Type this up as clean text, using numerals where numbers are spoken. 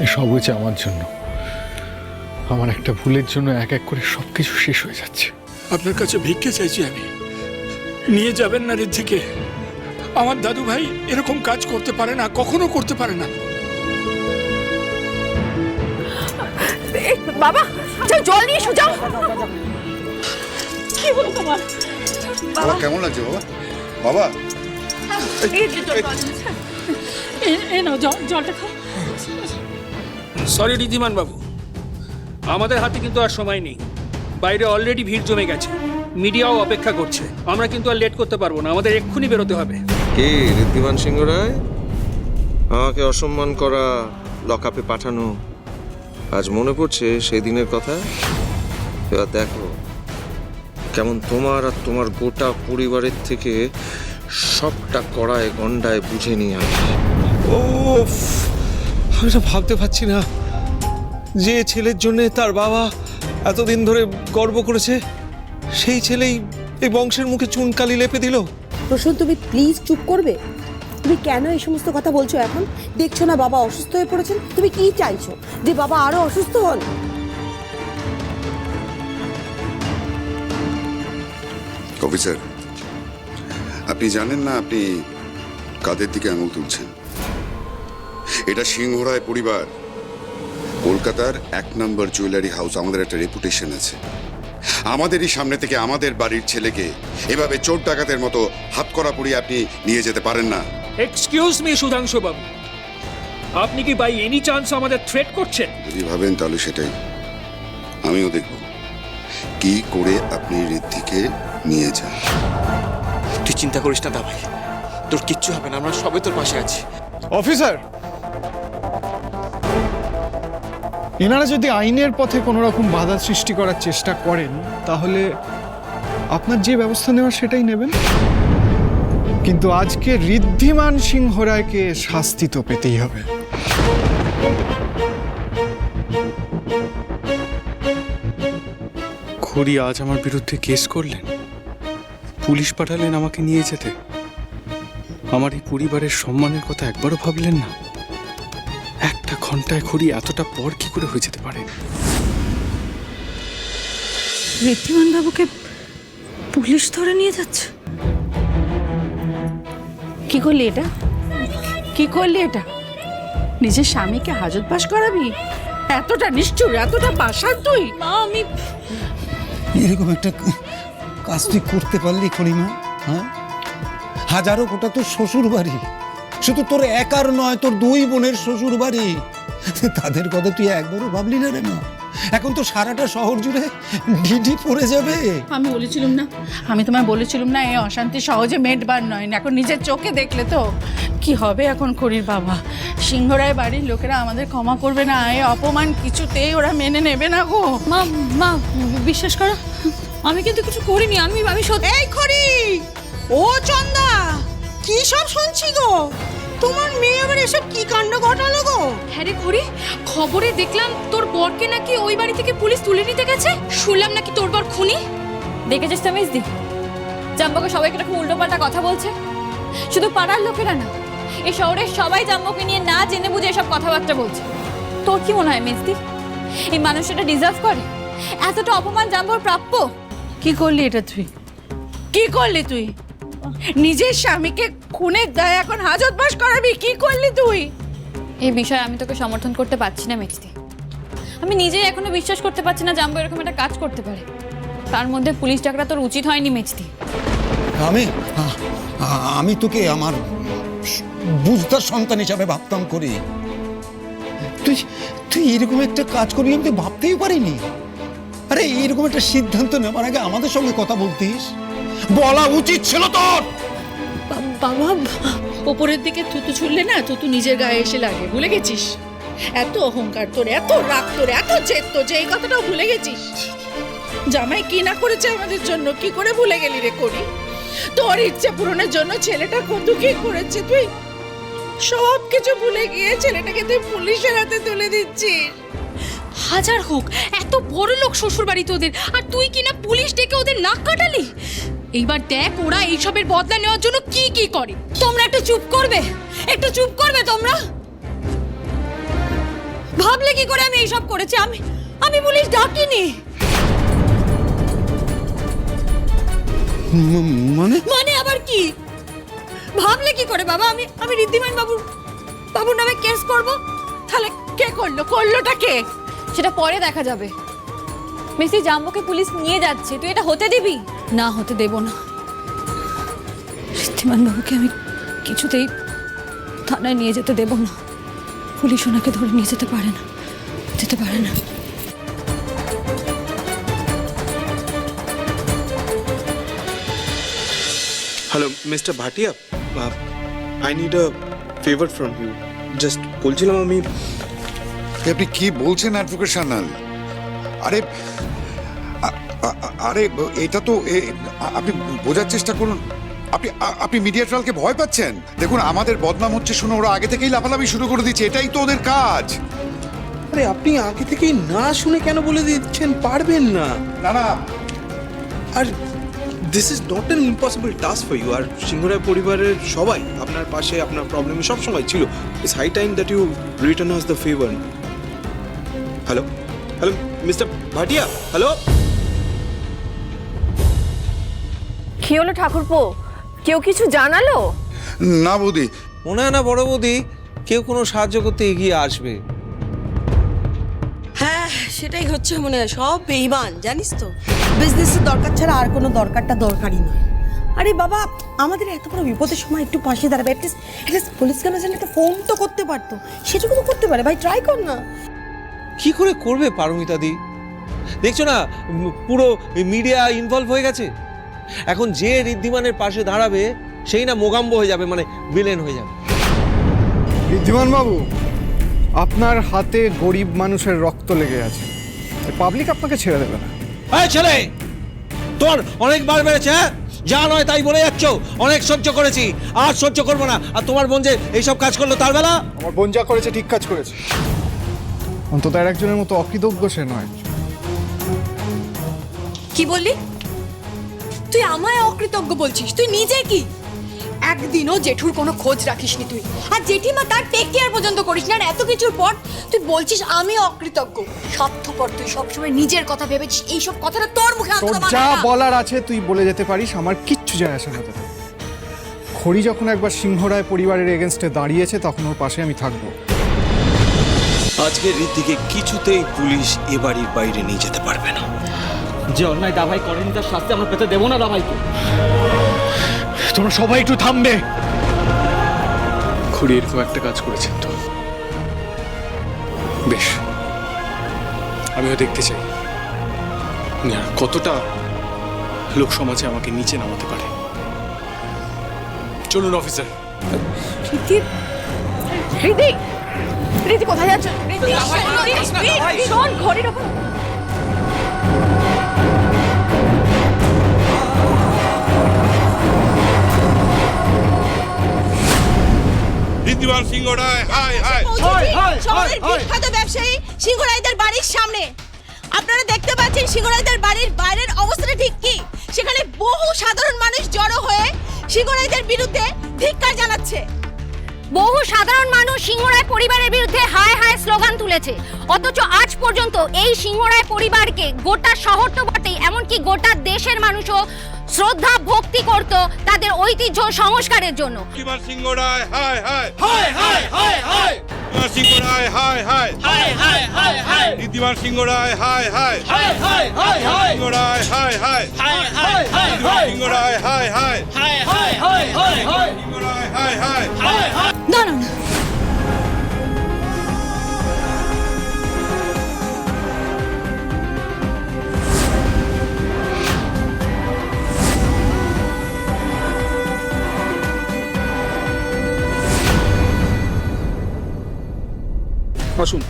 এসব হয়েছে আমার জন্য। আমার একটা ভুলের জন্য এক এক করে সবকিছু শেষ হয়ে যাচ্ছে। আপনার কাছে ভিক্ষে চাইছি আমি, নিয়ে যাবেন না ঋদ্ধিকে। আমার দাদু ভাই এরকম কাজ করতে পারে না, কখনো করতে পারে না। বাবা যাও, জল নিয়ে এসো, যাও। কি হলো তোমার? বাবা কেমন লাগছে বাবা? বাবা এই নাও জলটা খাও। সরি ঋদ্ধিমান বাবু, আমাদের হাতে কিন্তু আর সময় নেই। বাইরে অলরেডি ভিড় জমে গেছে, মিডিয়াও অপেক্ষা করছে। আমরা কিন্তু আর লেট করতে পারবো না, আমাদের এক্ষুনি বেরোতে হবে। কে ঋদ্ধিমান সিংহ রায়? আমাকে অসম্মান করা, লকআপে পাঠানো, আজ মনে পড়ছে সেই দিনের কথা। এবার দেখো কেমন তোমার আর তোমার গোটা পরিবারের থেকে সবটা কড়ায় গন্ডায় বুঝে নিয়ে আসে। ও আমি তো ভাবতে পারছি না, যে ছেলের জন্য তার বাবা এতদিন ধরে গর্ব করেছে, সেই ছেলেই এই বংশের মুখে চুনকালি লেপে দিল। প্রসূন, তুমি প্লিজ চুপ করবে? তুমি কেন এই সমস্ত কথা বলছো এখন? দেখছো না বাবা অসুস্থ হয়ে পড়েছেন? তুমি কি চাইছো, যে বাবা আরো অসুস্থ হন? অফিসার, আপনি জানেন না আপনি কাদের দিকে আঙুল তুলছেন? এটা সিংহরায় পরিবার, কলকাতার 1 নম্বর জুয়েলারি হাউস। আমাদের একটা রেপুটেশন আছে। আমাদেরই সামনে থেকে আমাদের বাড়ির ছেলেকে এভাবে চোর ডাকাতের মতো হাতকড়া পরিয়ে আপনি নিয়ে যেতে পারেন না। এক্সকিউজ মি সুধাংশু বাবু, আপনি কি বাই এনি চান্স আমাদের থ্রেট করছেন? যদি ভাবেন তাহলে সেটাই আমিও দেখব, কি করে আপনি ঋদ্ধিকে নিয়ে যান। তুই চিন্তা করিস না দাভাই, তোর কিচ্ছু হবে না, আমরা সবাই তোর পাশে আছি। অফিসার, এনারা যদি আইনের পথে কোনো রকম বাধা সৃষ্টি করার চেষ্টা করেন, তাহলে আপনার যে ব্যবস্থা নেওয়ার সেটাই নেবেন। কিন্তু আজকে ঋদ্ধিমান সিংহ রায়কে শাস্তি তো পেতেই হবে। খুড়ি আজ আমার বিরুদ্ধে কেস করলেন, পুলিশ পাঠালেন আমাকে নিয়ে যেতে। আমার এই পরিবারের সম্মানের কথা একবারও ভাবলেন না। একটা ঘন্টায় খুড়ি এতটা পর কি করে হয়ে যেতে পারে? ঋদ্ধিমান বাবুকে পুলিশ ধরে নিয়ে যাচ্ছে। কি করলি এটা? কি করলি এটা? নিজের স্বামীকে হাজতবাস করাবি? এতটা নিষ্ঠুর, এতটা পাষাণ তুই? মা, আমি এরকম একটা কাজ তুই করতে পারলি খনিমা? হ্যাঁ, হাজারো গোটা তোর শ্বশুর বাড়ি, শুধু তোর একার নয়, তোর 2 বোনের শ্বশুর বাড়ি। তাদের কথা তুই একবারও ভাবলি না রে মা? এখন তো সারাটা শহর জুড়ে ঢিঢি পড়ে যাবে। আমি বলেছিলাম না, আমি তোমায় বলেছিলাম না, এই অশান্তি সহজে মেটবার নয়। এখন নিজের চোখে দেখলে তো কি হবে। এখন খড়ির বাবা, সিংহরায় বাড়ির লোকেরা আমাদের ক্ষমা করবে না। এই অপমান কিছুতেই ওরা মেনে নেবে না গো। মা মা বিশ্বাস করো, আমি কিন্তু কিছু করিনি। আমি সত্যি। এই খড়ি, ও চন্দা, কি সব শুনছি গো? তোমার মেয়ে আবার এসব কি কাণ্ড ঘটালো গো? হ্যাঁ রে খড়ি, খবরে দেখলাম তোর বরকে নাকি ওই বাড়ি থেকে পুলিশ তুলে নিতে গেছে। শুনলাম নাকি তোর বর খুনি। দেখেছিস তো মিসদি, জাম্বকে সবাই কিরকম উল্টোপাল্টা কথা বলছে। শুধু পাড়ার লোকেরা না, এই শহরের সবাই জাম্বকে নিয়ে না জেনে বুঝে এসব কথাবার্তা বলছে। তোর কি মনে হয় মিসদি, এই মানুষটা ডিজার্ভ করে? এতটা অপমান জাম্বর প্রাপ্য? কি করলি এটা তুই? কি করলি তুই? নিজের স্বামীকে খুনের দায়ে এখন হাজতবাস করাবি? কি করলি তুই? এই বিষয়ে আমি তোকে সমর্থন করতে পারছি না মিসদি। আমি নিজেই এখনো বিশ্বাস করতে পারছি না জাম্বো এরকম একটা কাজ করতে পারে। তার মধ্যে পুলিশ ডাকরা তোর উচিত হয়নি মিসদি। আমি তোকে আমার বুঝদার সন্তান হিসাবে ভাবতাম করি। তুই তুই এরকম একটা কাজ করবি আমি তো ভাবতেই পারিনি। আরে এরকম একটা সিদ্ধান্ত নেওয়ার আগে আমাদের সঙ্গে কথা বলতিস, বলা উচিত ছিল তোর। বাবা, ওপরের দিকে থুতু ছুড়লে না থুতু নিজের গায়ে এসে লাগে, ভুলে গেছিস? এত অহংকার তোর, এত রাগ তোর, এত জেদ তোর, যে এই কথাটাও ভুলে গেছিস? জামাই কি না করেছে আমাদের জন্য, কি করে ভুলে গেলি রে করি? তোর ইচ্ছে পূরণের জন্য ছেলেটা কত কি করেছে, তুই সব কিছু ভুলে গিয়ে ছেলেটাকে তুই পুলিশের হাতে তুলে দিচ্ছিস। হাজার হোক, এত বড় লোক শ্বশুর বাড়ি তোদের, আর তুই কিনা পুলিশ ডেকে ওদের নাক কাটালি। এইবার দেখ ওরা এইসবের বদলা নেওয়ার জন্য কি কি করে। তোমরা একটু চুপ করবে? একটু চুপ করবে তোমরা? ভাবলে কি করে আমি এইসব করেছি? আমি পুলিশ ডাকিনি। মানে আবার কি? ভাবলে কি করে বাবা আমি ঋদ্ধিমান বাবুর নামে কেস করব? তাহলে কে করলোটা কে? সেটা পরে দেখা যাবে। মিসি জাম্বোকে পুলিশ নিয়ে যাচ্ছে, তুই এটা হতে দিবি? না, হতে দেব না। ঋদ্ধিমান বাবুকে আমি কিছুতেই থানায় নিয়ে যেতে দেব না। পুলিশ ওনাকে ধরে নিয়ে যেতে পারে না। Hello mister Bhatia, I need a favour from you. Just বলছিলাম আমি আপনি কি বলছেন অ্যাডভোকেট সান্যাল? আরে আরে এটা তো আপনি বোঝার চেষ্টা করুন। আপনি মিডিয়া ট্রায়ালকে ভয় পাচ্ছেন। দেখুন, আমাদের বদনাম হচ্ছে শুনে ওরা আগে থেকেই লাফালাফি শুরু করে দিচ্ছে। এটাই তো ওদের কাজ। আরে আপনি আগে থেকেই না শুনে কেন বলে দিচ্ছেন? পারবেন না। না আর this is not an impossible task for you. আর সিংহরায় পরিবারের সবাই আপনার পাশে, আপনার প্রবলেমে সব সময় ছিল। It's high time that you return us the favour. Hello mister Bhatia, hello. কি হলো ঠাকুরপো? কেউ কিছু জানালো? না বৌদি। মনে হয় না বড় বৌদি কেউ কোনো সাহায্য করতে এগিয়ে আসবে। হ্যাঁ, সেটাই হচ্ছে মনে হয়। সব বেঈমান, জানিস তো। বিজনেসের দরকার ছাড়া আর কোনো দরকারটা দরকারই নয়। আরে বাবা, আমাদের এত বড় বিপদের সময় একটু পাশে দাঁড়াবে। অ্যাটলিস্ট পুলিশ কমিশনে একটা ফোন তো করতে পারতো। সেটুকু তো করতে পারে। ভাই, ট্রাই কর না। কি করে করবে পারমিতা দি? দেখছো না পুরো মিডিয়া ইনভলভ হয়ে গেছে। এখন যে ঋদ্ধিমানের পাশে দাঁড়াবে সেই না মোগাম্বো হয়ে যাবে, মানে ভিলেন হয়ে যাবে। ঋদ্ধিমান বাবু, আপনার হাতে গরিব মানুষের রক্ত লেগে আছে। পাবলিক আপনাকে ছেড়ে দেবে না। এই ছেলে, তোর অনেকবার বেড়েছে, হ্যাঁ? যা নয় তাই বলে যাচ্ছ। অনেক সহ্য করেছি, আর সহ্য করবো না। আর তোমার বোন যে এইসব কাজ করলো তার বেলা? আমার বোন যা করেছে ঠিক কাজ করেছে। অন্তত আর একজনের মতো অকৃতজ্ঞ সে নয়। কি বললি? তুই আমায় অকৃতজ্ঞ বলছিস? তুই নিজে কি একদিনও জেঠুর কোনো খোঁজ রাখিসনি তুই, আর জেঠিমা তার টেক কেয়ার পর্যন্ত করিস না। আর এত কিছুর পর তুই বলছিস আমি অকৃতজ্ঞ? স্বার্থপর তুই, সবসময় নিজের কথা ভেবেছিস। এইসব কথাটা তোর মুখে তোর যা বলার আছে তুই বলে যেতে পারিস, আমার কিচ্ছু যায় আসে না তাতে। খড়ি যখন একবার সিংহরায় পরিবারের এগেনস্টে দাঁড়িয়েছে তখন ওর পাশে আমি থাকবো। আজকে ঋদ্ধিকে কিছুতেই পুলিশ এ বাড়ির বাইরে নিয়ে যেতে পারবে না। যে অন্যায় দাভাই করেনি তার শাস্তি আমরা পেতে দেবো না দাভাইকে। তোমরা সবাই একটু থামবে। খুড়ি এরকম একটা কাজ করেছেন তো বেশ, আমিও দেখতে চাই না কতটা লোক সমাজে আমাকে নিচে নামাতে পারে। চলুন অফিসার। রীতি কোথায় যাচ্ছ? শোন, ঘড়ির ওপর ঋদ্ধিমান সিংহ রায়, হাই হাই। শহরের বিখ্যাত ব্যবসায়ী সিংহ রায়দের বাড়ির সামনে। আপনারা দেখতে পাচ্ছেন সিংহ রায়দের বাড়ির বাইরের অবস্থাটা ঠিক কি? সেখানে বহু সাধারণ মানুষ জড়ো হয়ে সিংহ রায়দের বিরুদ্ধে ধিক্কার জানাচ্ছে। বহু সাধারণ মানুষ সিংহরায় পরিবারের বিরুদ্ধে হায় হায় স্লোগান তুলেছে। অথচ আজ পর্যন্ত এই সিংহরায় পরিবারকে গোটা শহর তো বটেই, এমনকি গোটা দেশের মানুষও শ্রদ্ধা ভক্তি করত তাদের ঐতিহ্য সংস্কারের জন্য। ঋদ্ধিমান সিংহ রায়, হাই হাই হাই হাই হাই হাই। ঋদ্ধিমান সিংহ রায়, হাই হাই হাই হাই হাই হাই। ঋদ্ধিমান সিংহ রায়, হাই হাই হাই হাই হাই হাই। সিংহ রায়, হাই হাই হাই হাই হাই হাই। সিংহ রায়, হাই হাই হাই হাই হাই হাই হাই। সিংহ রায়, হাই হাই হাই হাই। না না না, আসুন।